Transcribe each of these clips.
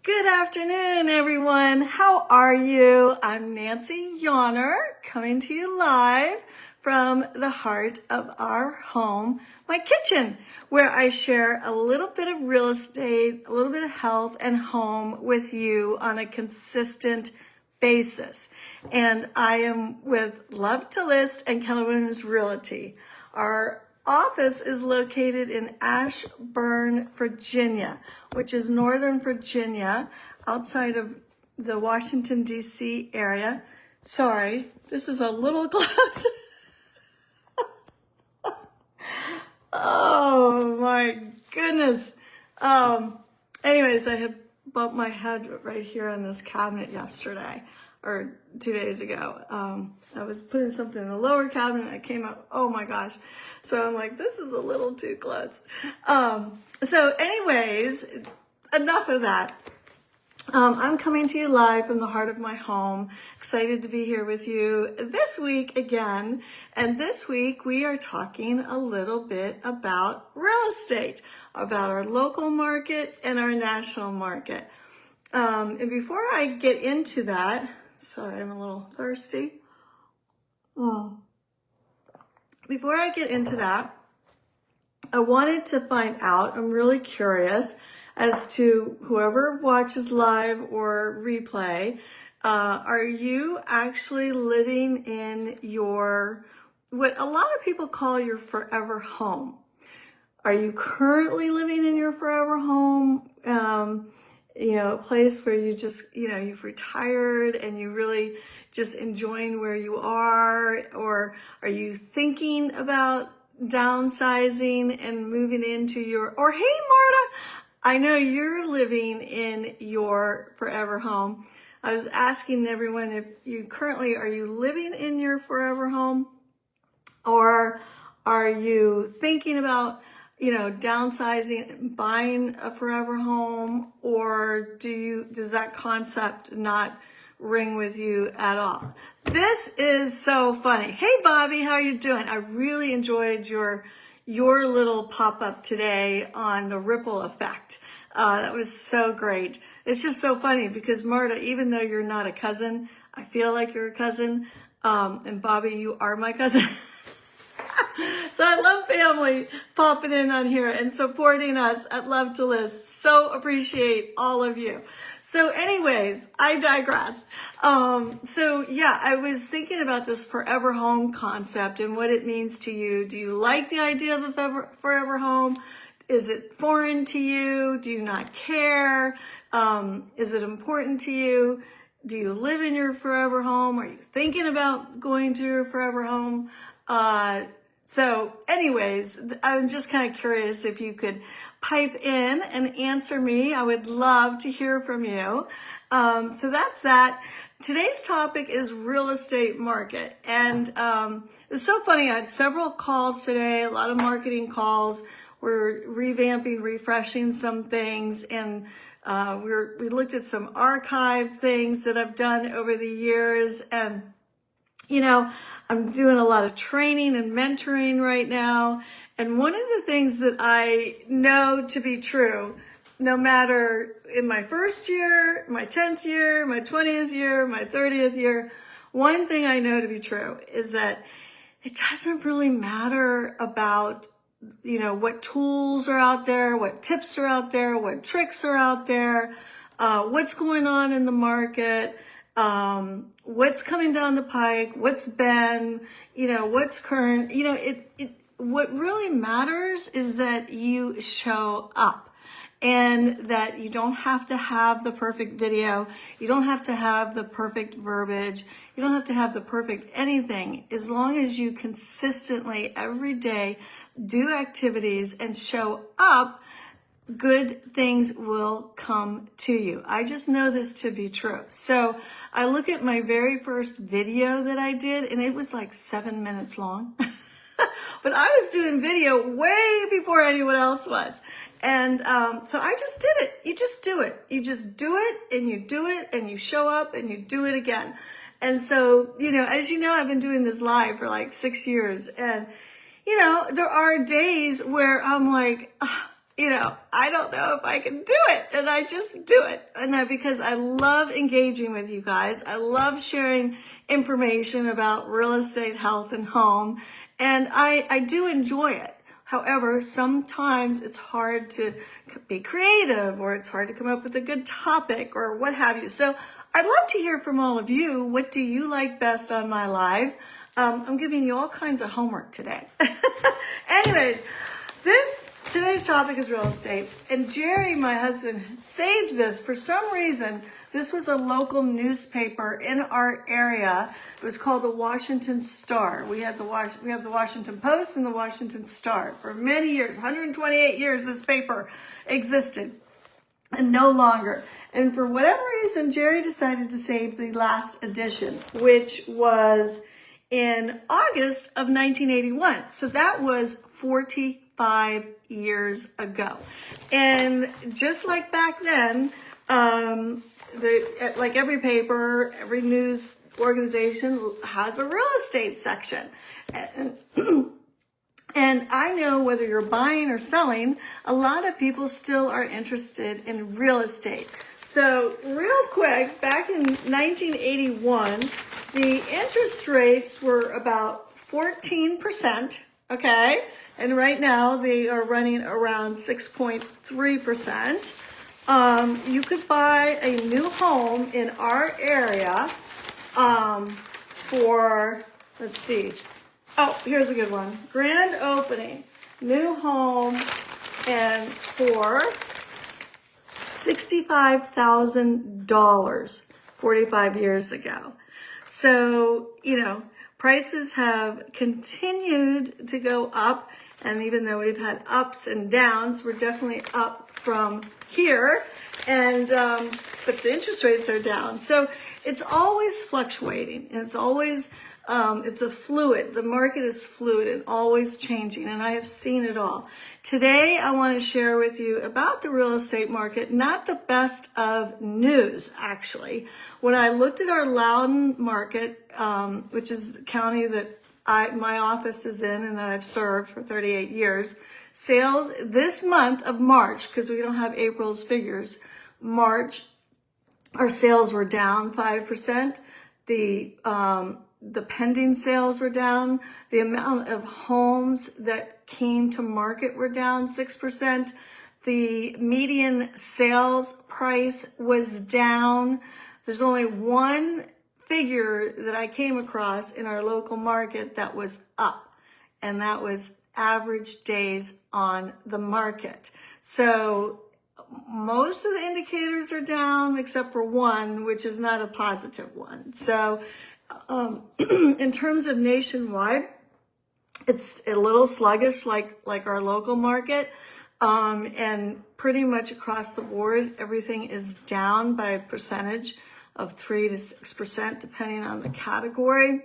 Good afternoon, everyone. How are you? I'm Nancy Yawner, coming to you live from the heart of our home, my kitchen, where I share a little bit of real estate, a little bit of health and home with you on a consistent basis. And I am with Love to List and Keller Williams Realty. Our office is located in Ashburn, Virginia, which is Northern Virginia, outside of the Washington, D.C. area. Sorry, this is a little close. Oh my goodness. Anyways, I had bumped my head right here on this cabinet yesterday, or 2 days ago. I was putting something in the lower cabinet and I came up, oh my gosh. So I'm like, this is a little too close. So anyways, enough of that. I'm coming to you live from the heart of my home. Excited to be here with you this week again. And this week we are talking a little bit about real estate, about our local market and our national market. And before I get into that, sorry, I'm a little thirsty. Before I get into that, I wanted to find out, I'm really curious as to whoever watches live or replay, are you actually living in your, what a lot of people call your forever home? Are you currently living in your forever home? A place where you just, you've retired and you really just enjoying where you are? Or are you thinking about downsizing and moving into your, or hey, Marta, I know you're living in your forever home. I was asking everyone if you currently, are you living in your forever home? Or are you thinking about, downsizing, buying a forever home? Or does that concept not ring with you at all? This is so funny. Hey, Bobby, how are you doing? I really enjoyed your little pop-up today on the ripple effect. That was so great. It's just so funny because Marta, even though you're not a cousin, I feel like you're a cousin. And Bobby, you are my cousin. So I love family popping in on here and supporting us at Love to List. So appreciate all of you. So anyways, I digress. I was thinking about this forever home concept and what it means to you. Do you like the idea of a forever home? Is it foreign to you? Do you not care? Is it important to you? Do you live in your forever home? Are you thinking about going to your forever home? So anyways, I'm just kind of curious if you could pipe in and answer me. I would love to hear from you. So that's that. Today's topic is real estate market. And it's so funny. I had several calls today, a lot of marketing calls. We're revamping, refreshing some things. And we looked at some archive things that I've done over the years. And I'm doing a lot of training and mentoring right now. And one of the things that I know to be true, no matter in my first year, my 10th year, my 20th year, my 30th year, one thing I know to be true is that it doesn't really matter about, what tools are out there, what tips are out there, what tricks are out there, what's going on in the market. What's coming down the pike, what's been, what's current, what really matters is that you show up and that you don't have to have the perfect video. You don't have to have the perfect verbiage. You don't have to have the perfect anything. As long as you consistently every day do activities and show up, good things will come to you. I just know this to be true. So I look at my very first video that I did and it was like 7 minutes long. But I was doing video way before anyone else was. And so I just did it. You just do it. You just do it and you do it and you show up and you do it again. And so, as you know, I've been doing this live for like 6 years. And, there are days where I'm like, I don't know if I can do it, and I just do it. And because I love engaging with you guys. I love sharing information about real estate, health, and home, and I do enjoy it. However, sometimes it's hard to be creative, or it's hard to come up with a good topic, or what have you. So I'd love to hear from all of you. What do you like best on my live? I'm giving you all kinds of homework today. Anyways, today's topic is real estate. And Jerry, my husband, saved this for some reason. This was a local newspaper in our area. It was called the Washington Star. We have the Washington Post and the Washington Star. For many years, 128 years, this paper existed, and no longer. And for whatever reason, Jerry decided to save the last edition, which was in August of 1981. So that was 45 years ago. And just like back then, like every paper, every news organization has a real estate section. And I know whether you're buying or selling, a lot of people still are interested in real estate. So real quick, back in 1981, the interest rates were about 14%, okay? And right now they are running around 6.3%. You could buy a new home in our area for, let's see. Oh, here's a good one. Grand opening, new home, and for $65,000 45 years ago. So, prices have continued to go up. And even though we've had ups and downs, we're definitely up from here. And, but the interest rates are down. So it's always fluctuating, and it's always, it's the market is fluid and always changing, and I have seen it all. Today, I want to share with you about the real estate market, not the best of news, actually. When I looked at our Loudoun market, which is the county that my office is in and that I've served for 38 years, sales this month of March, because we don't have April's figures, March, our sales were down 5%. The pending sales were down. The amount of homes that came to market were down 6%. The median sales price was down. There's only one figure that I came across in our local market that was up, and that was average days on the market. So most of the indicators are down except for one, which is not a positive one. So in terms of nationwide, it's a little sluggish like our local market. And pretty much across the board, everything is down by a percentage of 3 to 6%, depending on the category.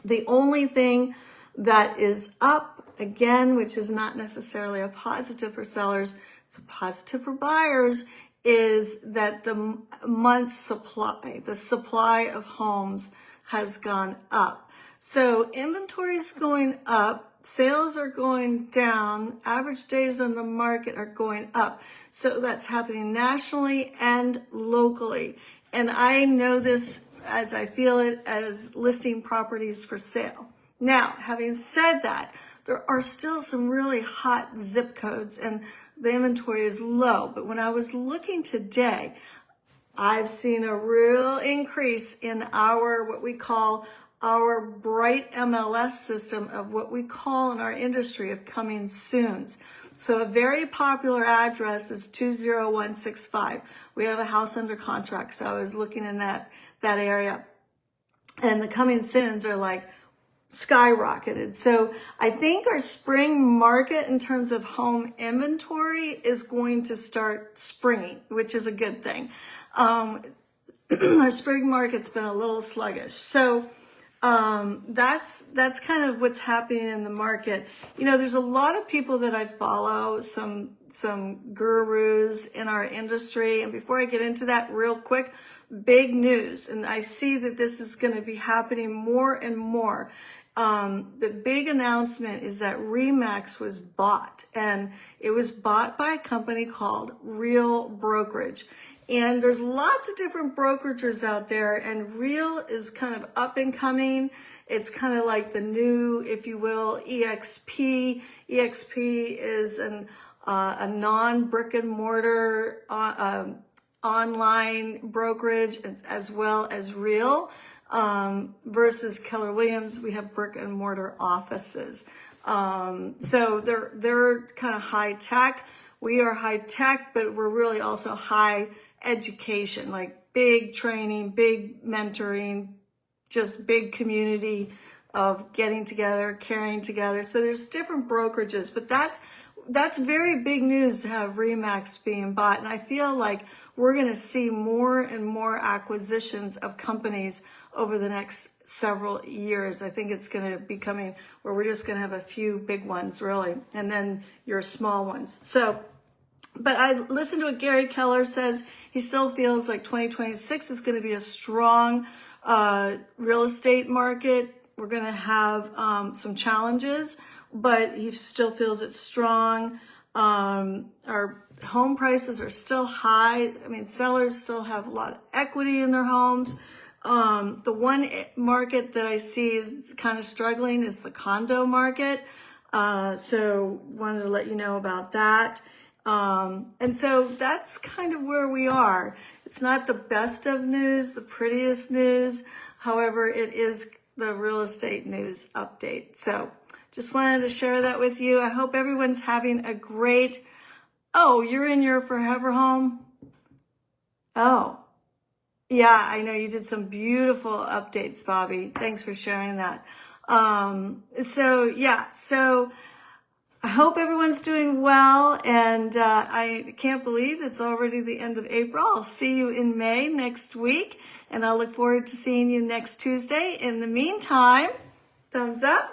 The only thing that is up, again, which is not necessarily a positive for sellers, it's a positive for buyers, is that the month's supply, the supply of homes has gone up. So inventory is going up, sales are going down, average days on the market are going up. So that's happening nationally and locally. And I know this as I feel it as listing properties for sale. Now, having said that, there are still some really hot zip codes and the inventory is low. But when I was looking today, I've seen a real increase in our, what we call our Bright MLS system of what we call in our industry of coming soons. So a very popular address is 20165. We have a house under contract, so I was looking in that area. And the coming soons are like skyrocketed. So I think our spring market in terms of home inventory is going to start springing, which is a good thing. Our spring market's been a little sluggish. So that's kind of what's happening in the market. There's a lot of people that I follow, some gurus in our industry. And before I get into that real quick, big news. And I see that this is going to be happening more and more. The big announcement is that RE/MAX was bought, and it was bought by a company called Real Brokerage. And there's lots of different brokerages out there, and Real is kind of up and coming. It's kind of like the new, if you will, EXP. EXP is a non-brick and mortar online brokerage, as well as Real. Versus Keller Williams, we have brick and mortar offices. So they're kind of high tech. We are high tech, but we're really also high education, like big training, big mentoring, just big community of getting together, carrying together. So there's different brokerages, but that's very big news to have RE/MAX being bought. And I feel like we're going to see more and more acquisitions of companies over the next several years. I think it's going to be coming where we're just going to have a few big ones, really, and then your small ones. So, but I listened to what Gary Keller says. He still feels like 2026 is going to be a strong real estate market. We're going to have some challenges, but he still feels it's strong. Our home prices are still high. I mean, sellers still have a lot of equity in their homes. The one market that I see is kind of struggling is the condo market. So wanted to let you know about that. And so that's kind of where we are. It's not the best of news, the prettiest news. However, it is the real estate news update. So just wanted to share that with you. I hope everyone's having a great, oh, you're in your forever home? Oh, yeah, I know you did some beautiful updates, Bobby. Thanks for sharing that. So I hope everyone's doing well, and I can't believe it's already the end of April. I'll see you in May next week, and I'll look forward to seeing you next Tuesday. In the meantime, thumbs up,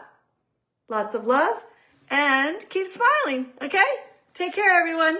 lots of love, and keep smiling, okay? Take care, everyone.